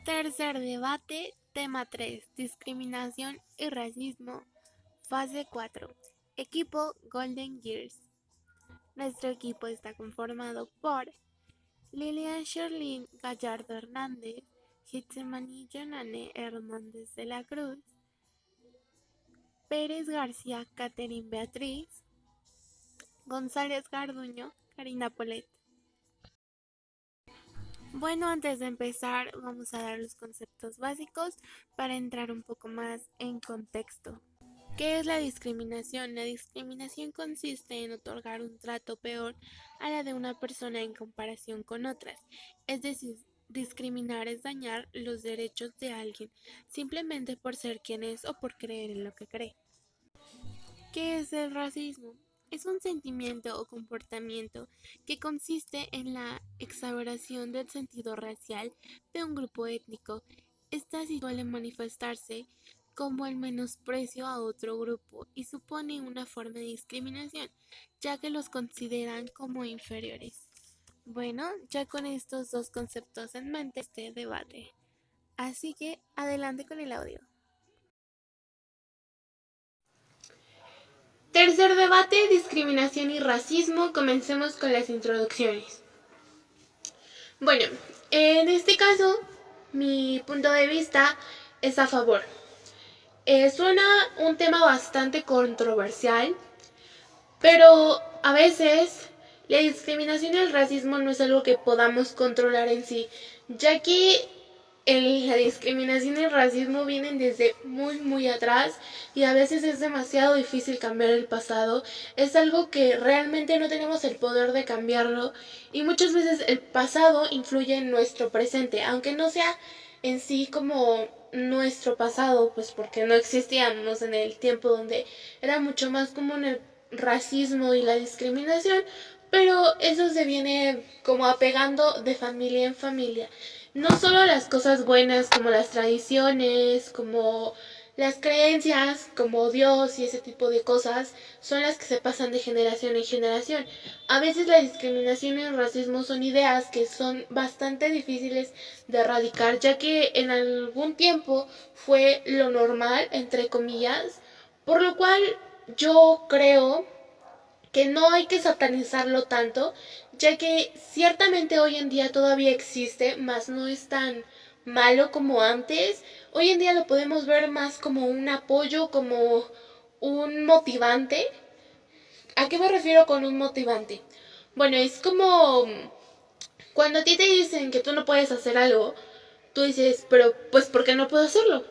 Tercer debate, tema 3, discriminación y racismo, fase 4, equipo Golden Gears. Nuestro equipo está conformado por Lilian Sherlyn Gallardo Hernández, Getsemani Yonane Hernández de la Cruz, Pérez García Catherine Beatriz, González Garduño Karina Polet. Bueno, antes de empezar vamos a dar los conceptos básicos para entrar un poco más en contexto. ¿Qué es la discriminación? La discriminación consiste en otorgar un trato peor a la de una persona en comparación con otras. Es decir, discriminar es dañar los derechos de alguien simplemente por ser quien es o por creer en lo que cree. ¿Qué es el racismo? Es un sentimiento o comportamiento que consiste en la exageración del sentido racial de un grupo étnico. Esta sí suele manifestarse como el menosprecio a otro grupo y supone una forma de discriminación, ya que los consideran como inferiores. Bueno, ya con estos dos conceptos en mente este debate. Así que adelante con el audio. Tercer debate, discriminación y racismo. Comencemos con las introducciones. Bueno, en este caso, mi punto de vista es a favor. Suena un tema bastante controversial, pero a veces la discriminación y el racismo no es algo que podamos controlar en sí, ya que la discriminación y el racismo vienen desde muy atrás y a veces es demasiado difícil cambiar el pasado. Es algo que realmente no tenemos el poder de cambiarlo y muchas veces el pasado influye en nuestro presente, aunque no sea en sí como nuestro pasado, pues porque no existíamos en el tiempo donde era mucho más común el racismo y la discriminación, pero eso se viene como apegando de familia en familia. No solo las cosas buenas como las tradiciones, como las creencias, como Dios y ese tipo de cosas, son las que se pasan de generación en generación. A veces la discriminación y el racismo son ideas que son bastante difíciles de erradicar, ya que en algún tiempo fue lo normal, entre comillas, por lo cual yo creo que no hay que satanizarlo tanto, ya que ciertamente hoy en día todavía existe, mas no es tan malo como antes. Hoy en día lo podemos ver más como un apoyo, como un motivante. ¿A qué me refiero con un motivante? Bueno, es como cuando a ti te dicen que tú no puedes hacer algo, tú dices, pero pues ¿por qué no puedo hacerlo?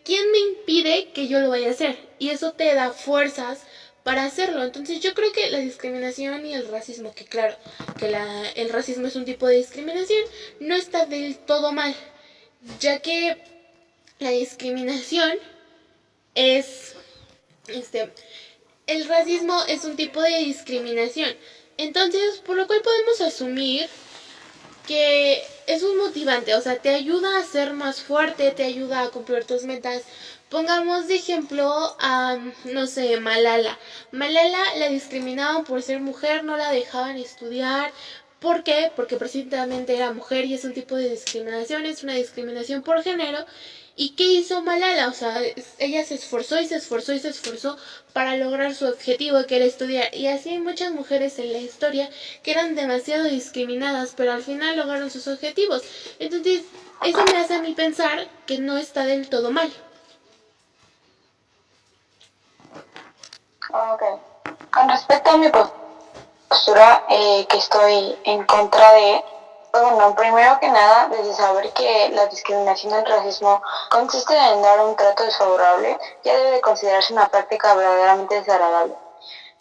¿Quién me impide que yo lo vaya a hacer? Y eso te da fuerzas para hacerlo. Entonces yo creo que la discriminación y el racismo, que claro, que el racismo es un tipo de discriminación, no está del todo mal, ya que la discriminación es, el racismo es un tipo de discriminación. Entonces, por lo cual podemos asumir que es un motivante, o sea, te ayuda a ser más fuerte, te ayuda a cumplir tus metas. Pongamos de ejemplo a, no sé, Malala. Malala la discriminaban por ser mujer, no la dejaban estudiar. ¿Por qué? Porque precisamente era mujer y es un tipo de discriminación, es una discriminación por género. ¿Y qué hizo Malala? O sea, ella se esforzó y se esforzó y se esforzó para lograr su objetivo, que era estudiar. Y así hay muchas mujeres en la historia que eran demasiado discriminadas, pero al final lograron sus objetivos. Entonces, eso me hace a mí pensar que no está del todo mal. Ok. Con respecto a mi postura, que estoy en contra de, bueno, primero que nada, desde saber que la discriminación y el racismo consiste en dar un trato desfavorable, ya debe considerarse una práctica verdaderamente desagradable.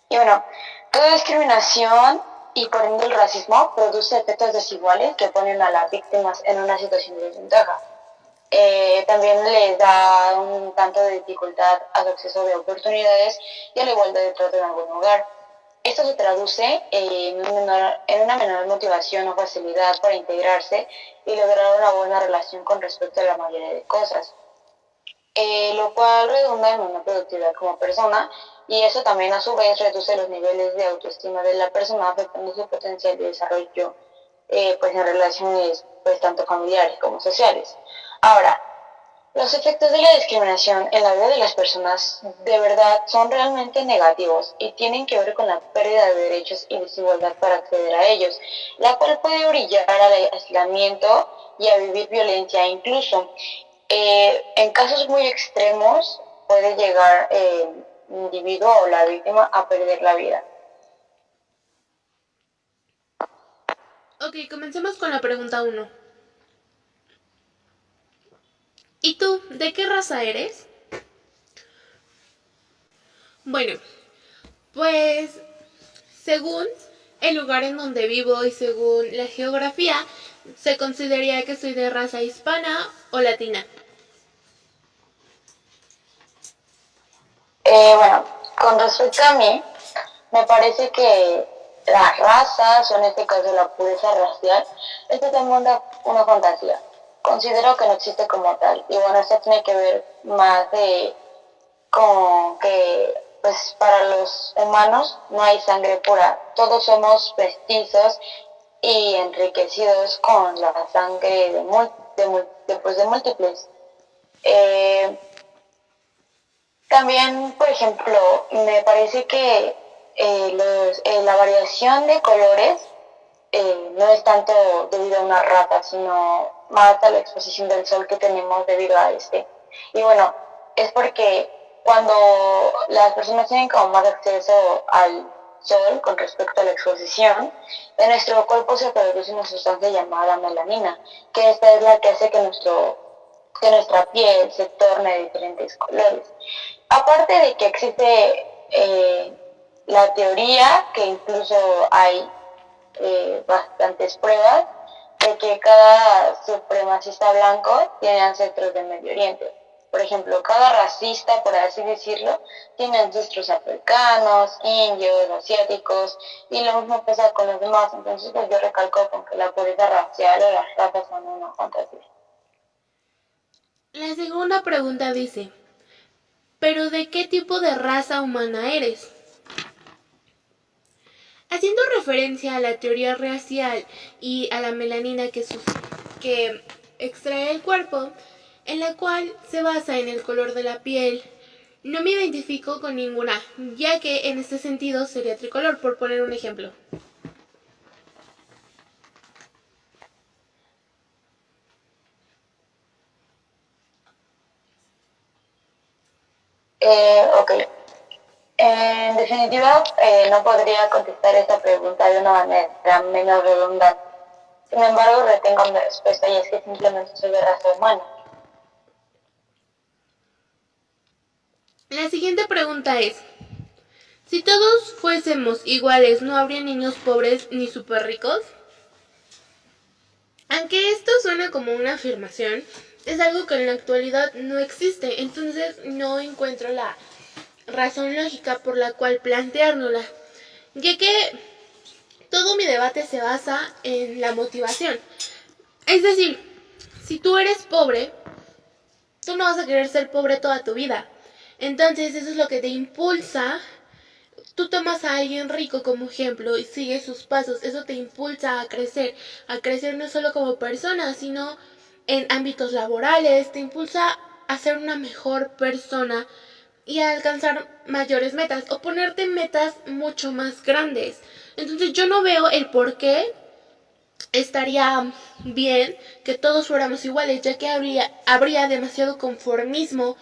Y bueno, toda discriminación y por ende el racismo produce efectos desiguales que ponen a las víctimas en una situación de desventaja. También les da un tanto de dificultad al acceso de oportunidades y a la igualdad de trato en algún lugar. Esto se traduce en una menor motivación o facilidad para integrarse y lograr una buena relación con respecto a la mayoría de cosas, lo cual redunda en una productividad como persona, y eso también a su vez reduce los niveles de autoestima de la persona, afectando su potencial de desarrollo pues en relaciones pues tanto familiares como sociales. Ahora, los efectos de la discriminación en la vida de las personas de verdad son realmente negativos y tienen que ver con la pérdida de derechos y desigualdad para acceder a ellos, la cual puede orillar al aislamiento y a vivir violencia. Incluso en casos muy extremos puede llegar el individuo o la víctima a perder la vida. Ok, comencemos con la pregunta 1. ¿Y tú, de qué raza eres? Bueno, pues según el lugar en donde vivo y según la geografía, se consideraría que soy de raza hispana o latina. Bueno, con respecto a mí, me parece que las razas, o en este caso la pureza racial, es totalmente una fantasía. Considero que no existe como tal. Y bueno, esto tiene que ver más con que, pues para los humanos no hay sangre pura. Todos somos mestizos y enriquecidos con la sangre de múltiples. Eh, También, por ejemplo, me parece que la variación de colores no es tanto debido a una raza, sino más a la exposición del sol que tenemos debido a este. Y bueno, es porque cuando las personas tienen como más acceso al sol con respecto a la exposición, en nuestro cuerpo se produce una sustancia llamada melanina, que esta es la que hace que nuestra piel se torne de diferentes colores. Aparte de que existe la teoría, que incluso hay bastantes pruebas, de que cada supremacista blanco tiene ancestros del Medio Oriente. Por ejemplo, cada racista, por así decirlo, tiene ancestros africanos, indios, asiáticos, y lo mismo pasa con los demás. Entonces, pues yo recalco con que la pureza racial o las razas son una fantasía. La segunda pregunta dice, ¿pero de qué tipo de raza humana eres? Haciendo referencia a la teoría racial y a la melanina que extrae el cuerpo, en la cual se basa en el color de la piel, no me identifico con ninguna, ya que en este sentido sería tricolor, por poner un ejemplo. Ok. En definitiva, no podría contestar esta pregunta de una manera menos redundante. Sin embargo, retengo mi respuesta y es que simplemente soy de raza humana. La siguiente pregunta es, si todos fuésemos iguales, ¿no habría niños pobres ni súper ricos? Aunque esto suena como una afirmación, es algo que en la actualidad no existe, entonces no encuentro la razón lógica por la cual planteárnosla, ya que todo mi debate se basa en la motivación. Es decir, si tú eres pobre, tú no vas a querer ser pobre toda tu vida. Entonces eso es lo que te impulsa. Tú tomas a alguien rico como ejemplo y sigues sus pasos. Eso te impulsa a crecer no solo como persona, sino en ámbitos laborales. Te impulsa a ser una mejor persona y a alcanzar mayores metas o ponerte metas mucho más grandes. Entonces yo no veo el por qué estaría bien que todos fuéramos iguales, ya que habría demasiado conformismo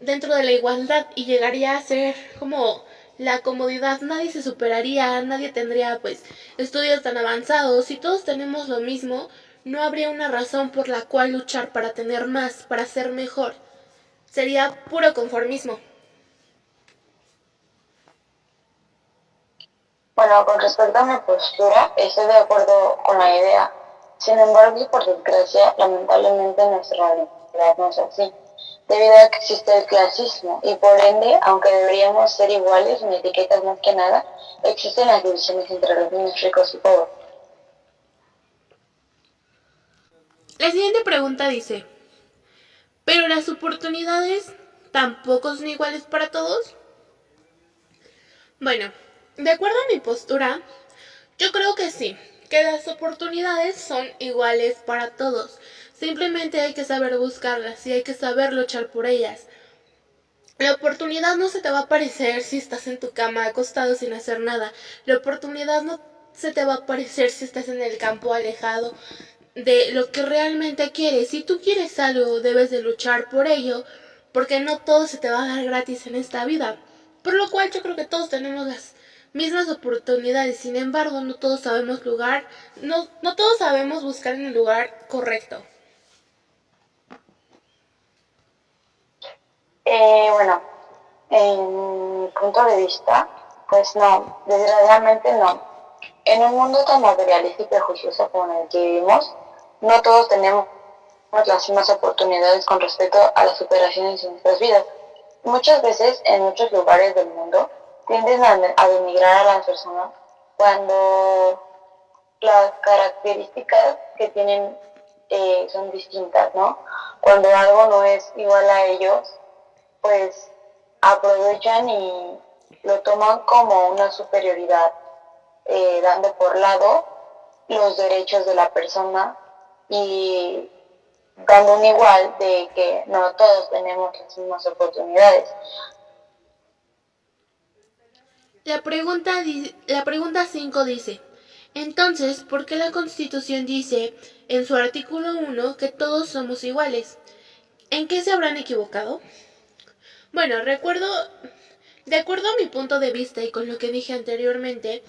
dentro de la igualdad y llegaría a ser como la comodidad. Nadie se superaría, nadie tendría pues estudios tan avanzados. Si todos tenemos lo mismo, no habría una razón por la cual luchar para tener más, para ser mejor. Sería puro conformismo. Bueno, con respecto a mi postura, estoy de acuerdo con la idea. Sin embargo, y por desgracia, lamentablemente nuestra realidad no es así, debido a que existe el clasismo y por ende, aunque deberíamos ser iguales en etiquetas más que nada, existen las divisiones entre los niños ricos y pobres. La siguiente pregunta dice, ¿pero las oportunidades tampoco son iguales para todos? Bueno, de acuerdo a mi postura, yo creo que sí, que las oportunidades son iguales para todos. Simplemente hay que saber buscarlas y hay que saber luchar por ellas. La oportunidad no se te va a aparecer si estás en tu cama acostado sin hacer nada. La oportunidad no se te va a aparecer si estás en el campo alejado de lo que realmente quieres. Si tú quieres algo, debes de luchar por ello, porque no todo se te va a dar gratis en esta vida. Por lo cual yo creo que todos tenemos las mismas oportunidades. Sin embargo, no todos sabemos no todos sabemos buscar en el lugar correcto. Bueno, en mi punto de vista, pues no, desgraciadamente no. En un mundo tan materialista y prejuicioso como en el que vivimos, no todos tenemos las mismas oportunidades con respecto a las superaciones en nuestras vidas. Muchas veces, en muchos lugares del mundo, tienden a denigrar a las personas cuando las características que tienen son distintas, ¿no? Cuando algo no es igual a ellos, pues aprovechan y lo toman como una superioridad, dando por lado los derechos de la persona y dando un igual de que no todos tenemos las mismas oportunidades. La pregunta 5 dice, entonces, ¿por qué la Constitución dice en su artículo 1 que todos somos iguales? ¿En qué se habrán equivocado? Bueno, de acuerdo a mi punto de vista y con lo que dije anteriormente,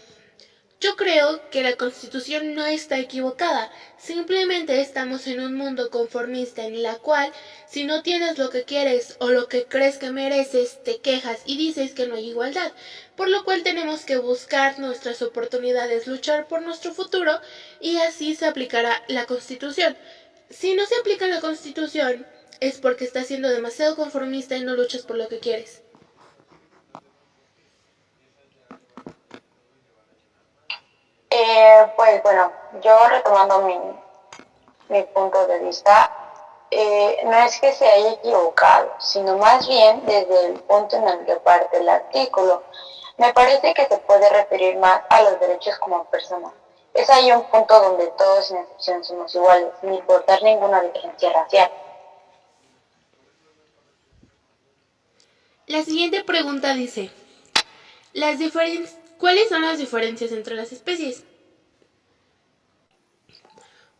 yo creo que la Constitución no está equivocada, simplemente estamos en un mundo conformista en la cual si no tienes lo que quieres o lo que crees que mereces, te quejas y dices que no hay igualdad, por lo cual tenemos que buscar nuestras oportunidades, luchar por nuestro futuro y así se aplicará la Constitución. Si no se aplica la Constitución es porque estás siendo demasiado conformista y no luchas por lo que quieres. Pues bueno, yo retomando mi punto de vista, no es que se haya equivocado, sino más bien desde el punto en el que parte el artículo. Me parece que se puede referir más a los derechos como persona. Es ahí un punto donde todos sin excepción somos iguales, sin importar ninguna diferencia racial. La siguiente pregunta dice, ¿cuáles son las diferencias entre las especies?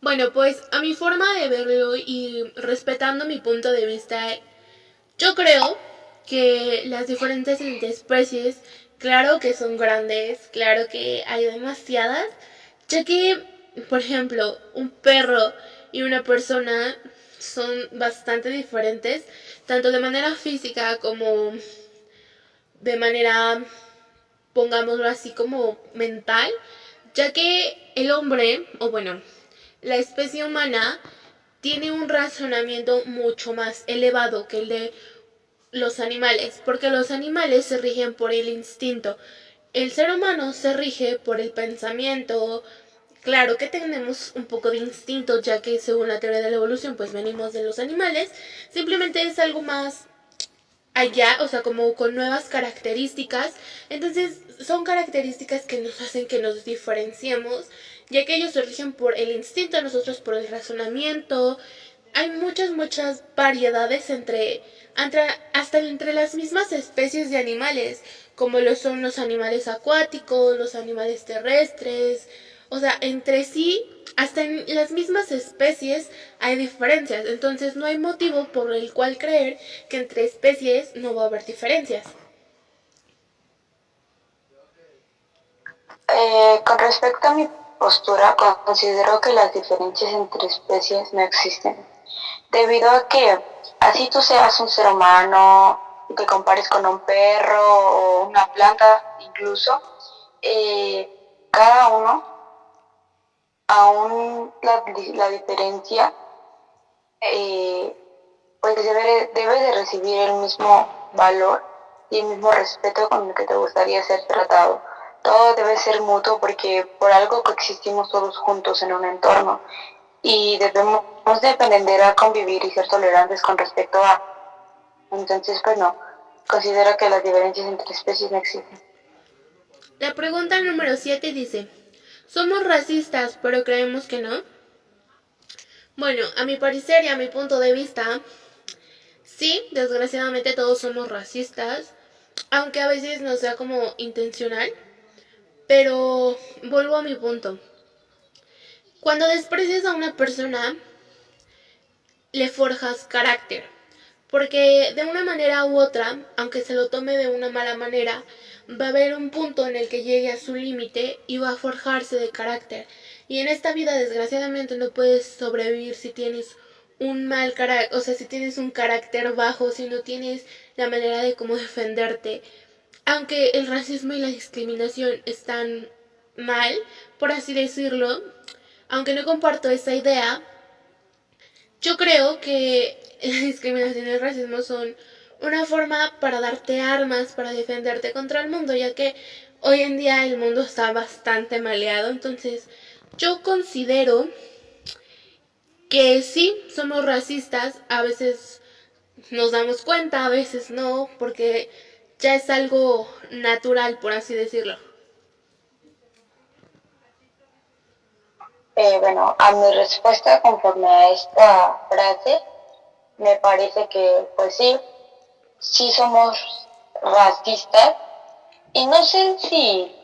Bueno, pues a mi forma de verlo y respetando mi punto de vista, yo creo que las diferencias entre especies, claro que son grandes, claro que hay demasiadas, ya que, por ejemplo, un perro y una persona son bastante diferentes, tanto de manera física como de manera, pongámoslo así, como mental, ya que el hombre, o bueno, la especie humana tiene un razonamiento mucho más elevado que el de los animales, porque los animales se rigen por el instinto. El ser humano se rige por el pensamiento. Claro que tenemos un poco de instinto, ya que según la teoría de la evolución, pues venimos de los animales. Simplemente es algo más allá, o sea, como con nuevas características. Entonces, son características que nos hacen que nos diferenciemos, ya que ellos se rigen por el instinto, nosotros por el razonamiento. Hay muchas variedades hasta entre las mismas especies de animales, como lo son los animales acuáticos, los animales terrestres. O sea, entre sí, hasta en las mismas especies hay diferencias. Entonces no hay motivo por el cual creer que entre especies no va a haber diferencias. Con respecto a mi postura, considero que las diferencias entre especies no existen, debido a que así tú seas un ser humano, te compares con un perro o una planta incluso, cada uno, aún la diferencia, eh, pues debe de recibir el mismo valor y el mismo respeto con el que te gustaría ser tratado. Todo debe ser mutuo porque por algo coexistimos todos juntos en un entorno y debemos de aprender a convivir y ser tolerantes con respecto a. Entonces, pues no, considero que las diferencias entre especies no existen. La pregunta número 7 dice, ¿Somos racistas, pero creemos que no? Bueno, a mi parecer y a mi punto de vista, sí, desgraciadamente todos somos racistas, aunque a veces no sea como intencional, pero vuelvo a mi punto. Cuando desprecias a una persona, le forjas carácter. Porque de una manera u otra, aunque se lo tome de una mala manera, va a haber un punto en el que llegue a su límite y va a forjarse de carácter. Y en esta vida, desgraciadamente, no puedes sobrevivir si tienes un mal carácter, o sea, si tienes un carácter bajo, si no tienes la manera de cómo defenderte. Aunque el racismo y la discriminación están mal, por así decirlo, aunque no comparto esa idea, yo creo que la discriminación y el racismo son una forma para darte armas para defenderte contra el mundo, ya que hoy en día el mundo está bastante maleado. Entonces, yo considero que sí, somos racistas, a veces nos damos cuenta, a veces no, porque ya es algo natural, por así decirlo. Bueno, a mi respuesta conforme a esta frase, me parece que pues sí, sí somos racistas y no sé si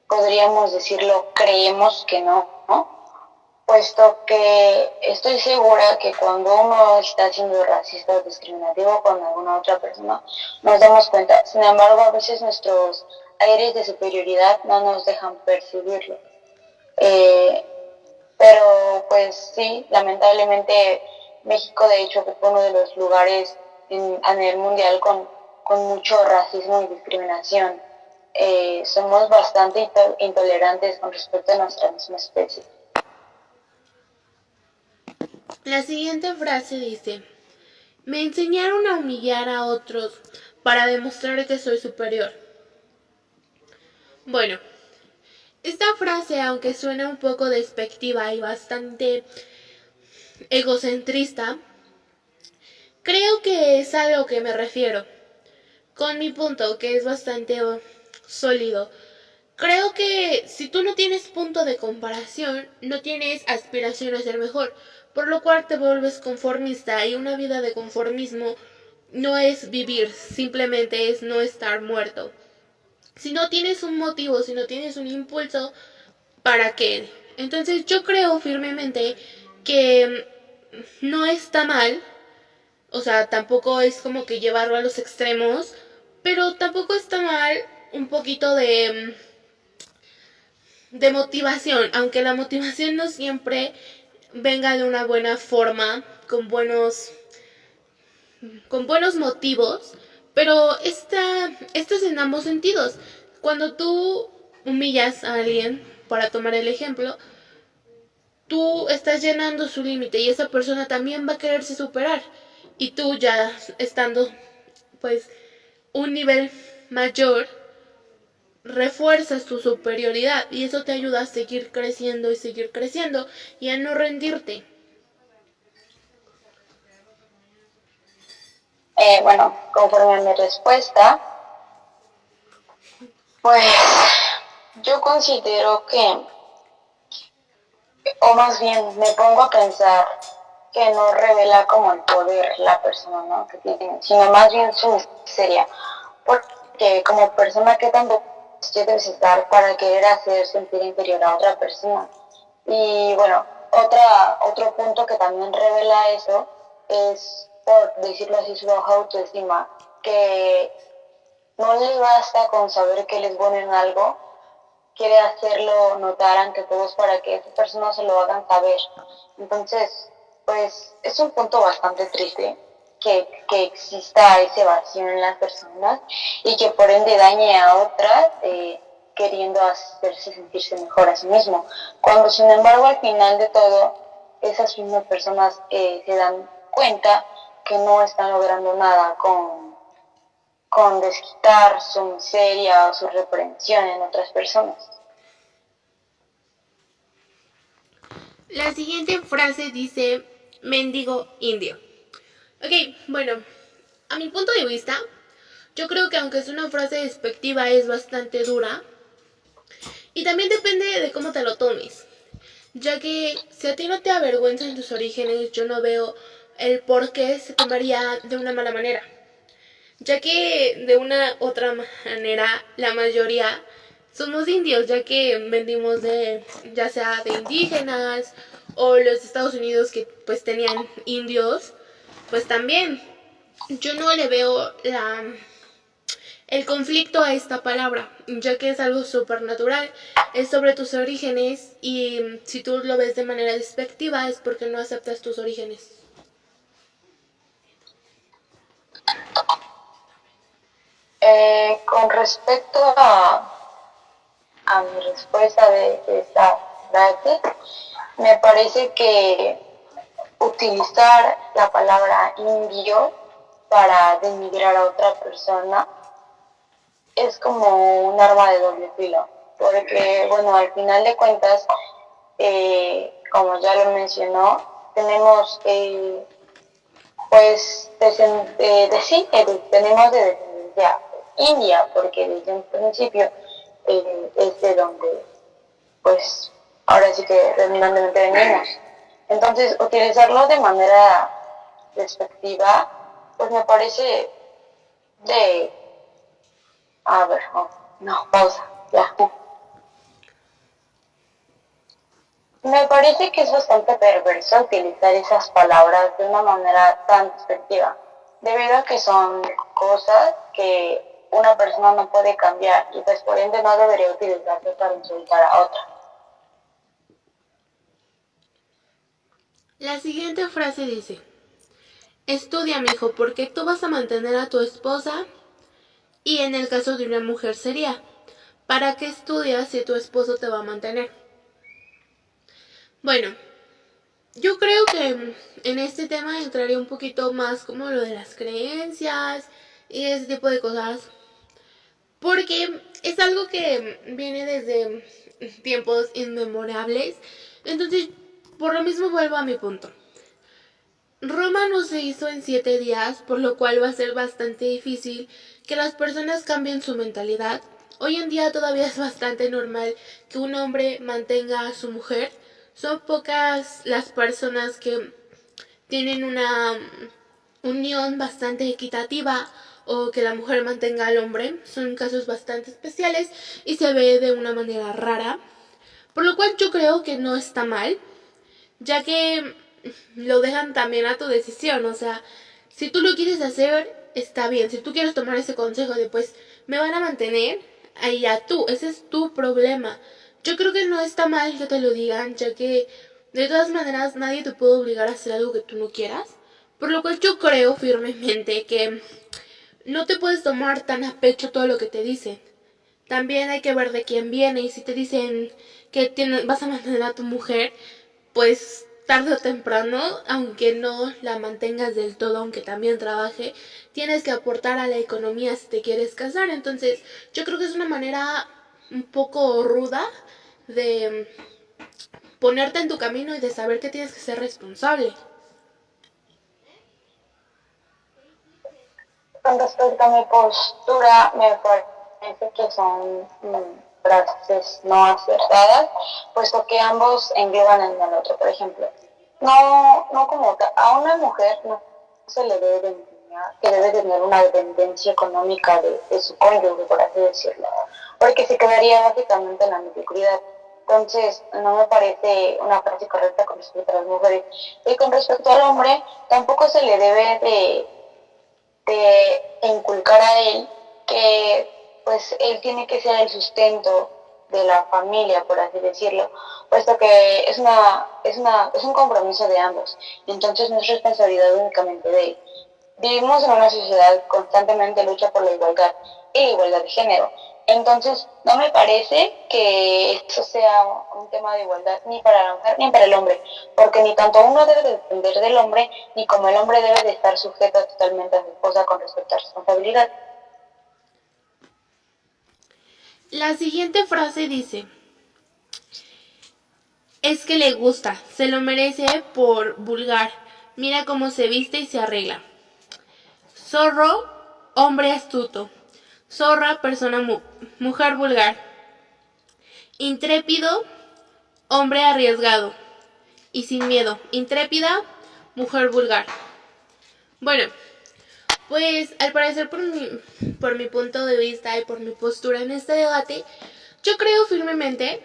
podríamos decirlo, creemos que no, ¿no? Puesto que estoy segura que cuando uno está siendo racista o discriminativo con alguna otra persona, nos damos cuenta. Sin embargo, a veces nuestros aires de superioridad no nos dejan percibirlo. Eh, pero pues sí, lamentablemente México de hecho ocupa uno de los lugares a nivel mundial con mucho racismo y discriminación. Somos bastante intolerantes con respecto a nuestra misma especie. La siguiente frase dice: me enseñaron a humillar a otros para demostrar que soy superior. Bueno, esta frase, aunque suena un poco despectiva y bastante egocentrista, creo que es a lo que me refiero, con mi punto, que es bastante sólido. Creo que si tú no tienes punto de comparación, no tienes aspiración a ser mejor, por lo cual te vuelves conformista, y una vida de conformismo no es vivir, simplemente es no estar muerto. Si no tienes un motivo, si no tienes un impulso, ¿para qué? Entonces yo creo firmemente que no está mal, o sea, tampoco es como que llevarlo a los extremos, pero tampoco está mal un poquito de motivación, aunque la motivación no siempre venga de una buena forma, con buenos motivos, pero esto es en ambos sentidos. Cuando tú humillas a alguien, para tomar el ejemplo, tú estás llenando su límite y esa persona también va a quererse superar. Y tú ya estando pues un nivel mayor, refuerzas tu superioridad y eso te ayuda a seguir creciendo y a no rendirte. Bueno, conforme a mi respuesta, pues yo considero que, o más bien me pongo a pensar que no revela como el poder la persona, ¿no? Que tiene, sino más bien su miseria. Porque como persona, ¿qué tanto debes estar para querer hacer sentir inferior a otra persona? Y bueno, otro punto que también revela eso es, por decirlo así, su baja autoestima, que no le basta con saber que él es bueno en algo, quiere hacerlo notar ante todos para que esa persona se lo hagan saber. Entonces, pues es un punto bastante triste que exista ese vacío en las personas y que por ende dañe a otras queriendo hacerse sentirse mejor a sí mismo. Cuando sin embargo al final de todo esas mismas personas se dan cuenta que no están logrando nada con desquitar su miseria o su reprensión en otras personas. La siguiente frase dice: mendigo indio. Ok, bueno, a mi punto de vista, yo creo que aunque es una frase despectiva, es bastante dura. Y también depende de cómo te lo tomes, ya que si a ti no te avergüenzan tus orígenes, yo no veo el por qué se tomaría de una mala manera, ya que de una otra manera la mayoría somos indios, ya que venimos de, ya sea de indígenas o los Estados Unidos que pues tenían indios, pues también yo no le veo el conflicto a esta palabra, ya que es algo supernatural, es sobre tus orígenes y si tú lo ves de manera despectiva es porque no aceptas tus orígenes. Con respecto a mi respuesta de esta frase, me parece que utilizar la palabra indio para denigrar a otra persona es como un arma de doble filo, porque bueno, al final de cuentas, como ya lo mencionó, tenemos pues tenemos de descendencia india, porque desde un principio es de donde pues ahora sí que redundantemente venimos. Entonces, utilizarlo de manera despectiva, pues me parece de... A ver, no, pausa, ya. Me parece que es bastante perverso utilizar esas palabras de una manera tan despectiva, debido a que son cosas que una persona no puede cambiar y pues por ende no debería utilizarse para insultar a otra. La siguiente frase dice: estudia, mijo, porque tú vas a mantener a tu esposa. Y en el caso de una mujer sería: ¿para qué estudias si tu esposo te va a mantener? Bueno, yo creo que en este tema entraría un poquito más como lo de las creencias y ese tipo de cosas, porque es algo que viene desde tiempos inmemorables. Entonces, por lo mismo vuelvo a mi punto. Roma no se hizo en 7 días, por lo cual va a ser bastante difícil que las personas cambien su mentalidad. Hoy en día todavía es bastante normal que un hombre mantenga a su mujer. Son pocas las personas que tienen una unión bastante equitativa o que la mujer mantenga al hombre. Son casos bastante especiales y se ve de una manera rara. Por lo cual yo creo que no está mal, ya que lo dejan también a tu decisión. O sea, si tú lo quieres hacer, está bien. Si tú quieres tomar ese consejo de pues me van a mantener, ahí ya tú, ese es tu problema. Yo creo que no está mal que te lo digan, ya que de todas maneras nadie te puede obligar a hacer algo que tú no quieras. Por lo cual yo creo firmemente que no te puedes tomar tan a pecho todo lo que te dicen. También hay que ver de quién viene, y si te dicen que vas a mantener a tu mujer, pues tarde o temprano, aunque no la mantengas del todo, aunque también trabaje, tienes que aportar a la economía si te quieres casar. Entonces, yo creo que es una manera un poco ruda de ponerte en tu camino y de saber que tienes que ser responsable. Con respecto a mi postura, me parece que son frases no acertadas, puesto que ambos engloban en el otro. Por ejemplo, no como a una mujer no se le debe de enseñar que debe tener una dependencia económica de su cónyuge, por así decirlo, porque se quedaría básicamente en la mediocridad. Entonces, no me parece una frase correcta con respecto a las mujeres. Y con respecto al hombre, tampoco se le debe de inculcar a él que pues él tiene que ser el sustento de la familia, por así decirlo, puesto que es un compromiso de ambos, entonces no es responsabilidad únicamente de él. Vivimos en una sociedad que constantemente lucha por la igualdad y la igualdad de género. Entonces, no me parece que eso sea un tema de igualdad ni para la mujer ni para el hombre, porque ni tanto uno debe de depender del hombre, ni como el hombre debe de estar sujeto totalmente a su esposa con respecto a responsabilidad. La siguiente frase dice: es que le gusta, se lo merece por vulgar. Mira cómo se viste y se arregla. Zorro, hombre astuto. Zorra, persona mujer vulgar. Intrépido, hombre arriesgado y sin miedo. Intrépida, mujer vulgar. Bueno, pues al parecer por mi punto de vista y por mi postura en este debate, yo creo firmemente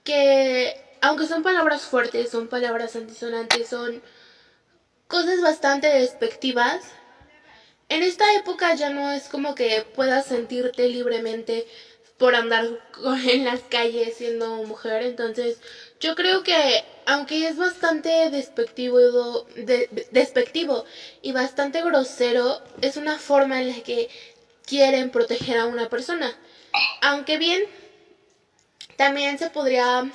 que aunque son palabras fuertes, son palabras antisonantes, son cosas bastante despectivas, en esta época ya no es como que puedas sentirte libremente por andar en las calles siendo mujer. Entonces yo creo que aunque es bastante despectivo y bastante grosero, es una forma en la que quieren proteger a una persona. Aunque bien, también se podría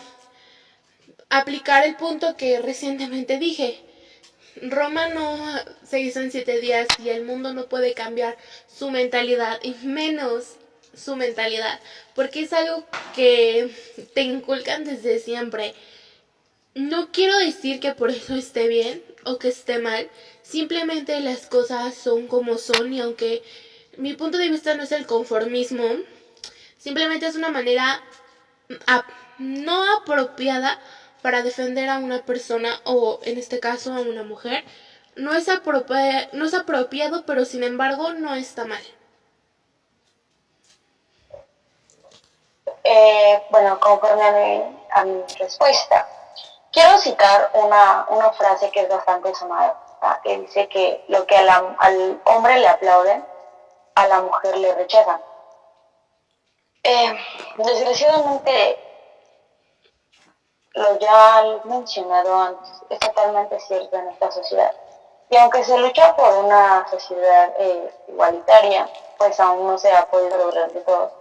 aplicar el punto que recientemente dije. Roma no se hizo en 7 días y el mundo no puede cambiar su mentalidad, y menos su mentalidad, porque es algo que te inculcan desde siempre. No quiero decir que por eso esté bien o que esté mal, simplemente las cosas son como son, y aunque mi punto de vista no es el conformismo, simplemente es una manera no apropiada para defender a una persona, o en este caso a una mujer. No es apropiado, pero sin embargo no está mal. Bueno, conforme a mi respuesta, quiero citar una frase que es bastante sonada, que dice que lo que al hombre le aplauden, a la mujer le rechazan. Desgraciadamente, lo ya mencionado antes es totalmente cierto en esta sociedad. Y aunque se lucha por una sociedad igualitaria, pues aún no se ha podido lograr de todo.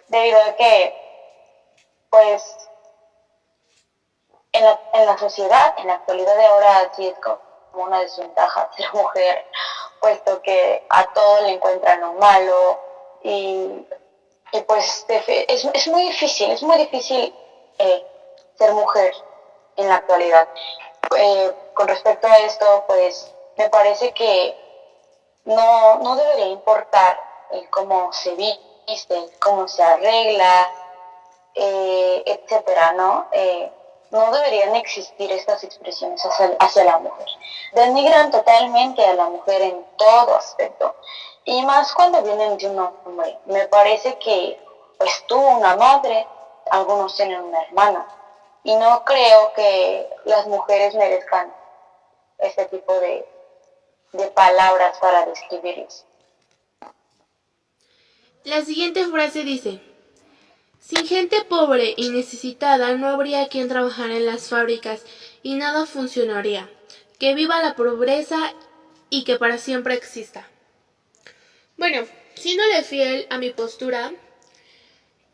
Debido a que, pues, en la sociedad, en la actualidad de ahora, sí es como una desventaja ser mujer, puesto que a todo le encuentran lo malo, y pues es muy difícil ser mujer en la actualidad. Con respecto a esto, pues me parece que no debería importar el cómo se viste, cómo se arregla, etcétera, ¿no? No deberían existir estas expresiones hacia la mujer. Denigran totalmente a la mujer en todo aspecto. Y más cuando vienen de un hombre. Me parece que pues tuvo una madre, algunos tienen una hermana. Y no creo que las mujeres merezcan este tipo de palabras para describirlos. La siguiente frase dice: sin gente pobre y necesitada no habría quien trabajara en las fábricas y nada funcionaría. Que viva la pobreza y que para siempre exista. Bueno, siéndole fiel a mi postura,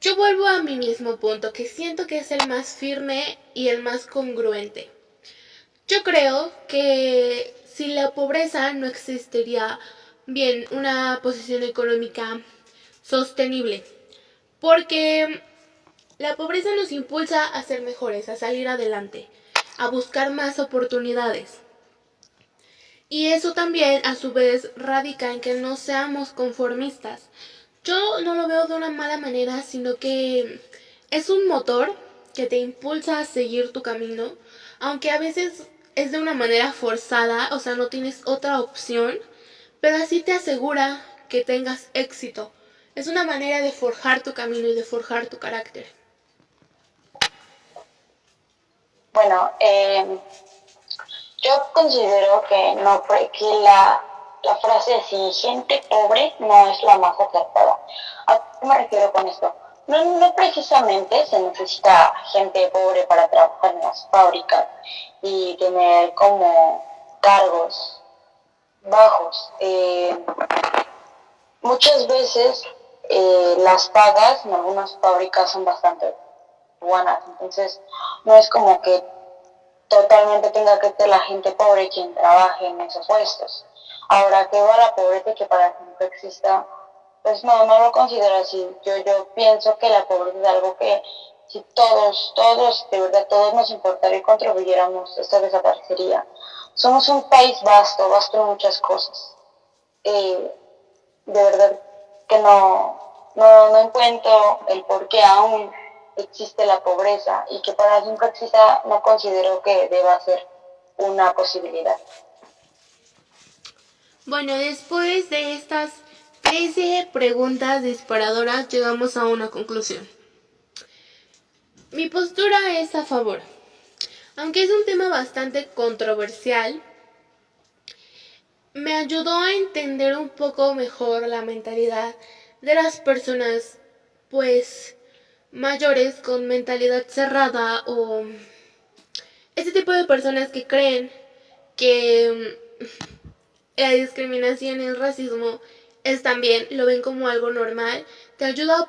yo vuelvo a mi mismo punto, que siento que es el más firme y el más congruente. Yo creo que sin la pobreza no existiría bien una posición económica sostenible, porque la pobreza nos impulsa a ser mejores, a salir adelante, a buscar más oportunidades. Y eso también a su vez radica en que no seamos conformistas. Yo no lo veo de una mala manera, sino que es un motor que te impulsa a seguir tu camino, aunque a veces es de una manera forzada, o sea, no tienes otra opción, pero así te asegura que tengas éxito. Es una manera de forjar tu camino y de forjar tu carácter. Bueno, yo considero que no, que la frase así, gente pobre, no es la más acertada. ¿A qué me refiero con esto? No precisamente se necesita gente pobre para trabajar en las fábricas y tener como cargos bajos. Muchas veces las pagas en algunas fábricas son bastante buenas, entonces no es como que totalmente tenga que ser la gente pobre quien trabaje en esos puestos. Ahora, que va la pobreza y que para que no exista, pues no lo considero así. Yo pienso que la pobreza es algo que si todos, de verdad, todos nos importara y contribuyéramos, esto desaparecería. Somos un país vasto en muchas cosas. De verdad que no encuentro el por qué aún existe la pobreza y que para siempre exista no considero que deba ser una posibilidad. Bueno, después de estas 13 preguntas disparadoras llegamos a una conclusión. Mi postura es a favor. Aunque es un tema bastante controversial, me ayudó a entender un poco mejor la mentalidad de las personas, pues, mayores con mentalidad cerrada o este tipo de personas que creen que la discriminación y el racismo es también, lo ven como algo normal, te ayuda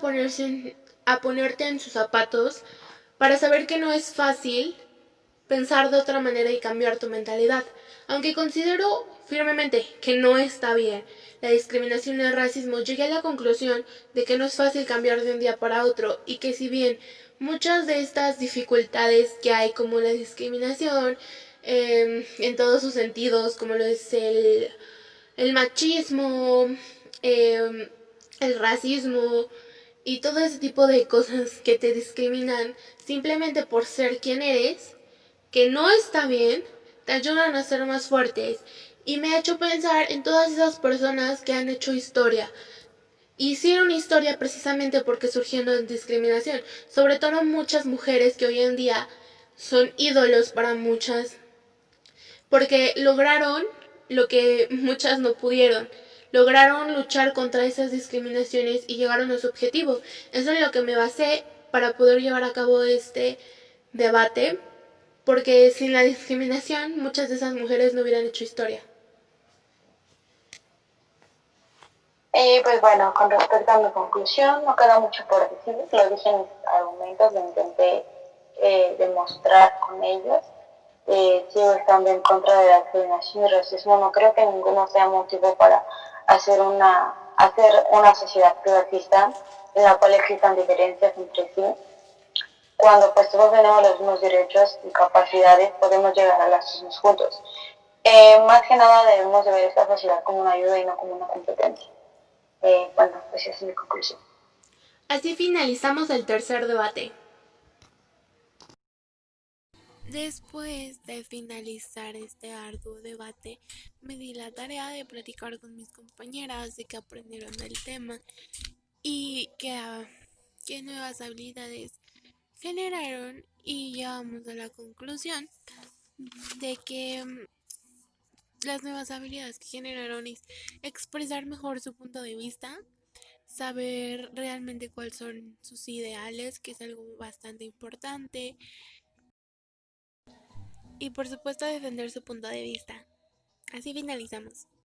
a ponerte en sus zapatos para saber que no es fácil pensar de otra manera y cambiar tu mentalidad. Aunque considero firmemente que no está bien la discriminación y el racismo, llegué a la conclusión de que no es fácil cambiar de un día para otro y que si bien muchas de estas dificultades que hay como la discriminación en todos sus sentidos, como lo es el machismo, el racismo y todo ese tipo de cosas que te discriminan simplemente por ser quien eres, que no está bien, te ayudan a ser más fuertes. Y me ha hecho pensar en todas esas personas que han hecho historia. Hicieron historia precisamente porque surgieron en discriminación. Sobre todo muchas mujeres que hoy en día son ídolos para muchas. Porque lograron lo que muchas no pudieron. Lograron luchar contra esas discriminaciones y llegaron a su objetivo. Eso es lo que me basé para poder llevar a cabo este debate, porque sin la discriminación muchas de esas mujeres no hubieran hecho historia. Pues bueno, con respecto a mi conclusión, no queda mucho por decir, lo dije en mis argumentos, lo intenté demostrar con ellos. Sigo estando en contra de la discriminación y racismo, no creo que ninguno sea motivo para hacer una sociedad clasista en la cual existan diferencias entre sí. Cuando pues todos tenemos los mismos derechos y capacidades, podemos llegar a las mismas juntos. Más que nada debemos de ver esta sociedad como una ayuda y no como una competencia. Bueno, pues esa es mi conclusión. Así finalizamos el tercer debate. Después de finalizar este arduo debate, me di la tarea de platicar con mis compañeras de que aprendieron del tema y qué nuevas habilidades generaron, y llegamos a la conclusión de que las nuevas habilidades que generaron es expresar mejor su punto de vista, saber realmente cuáles son sus ideales, que es algo bastante importante, y por supuesto defender su punto de vista. Así finalizamos.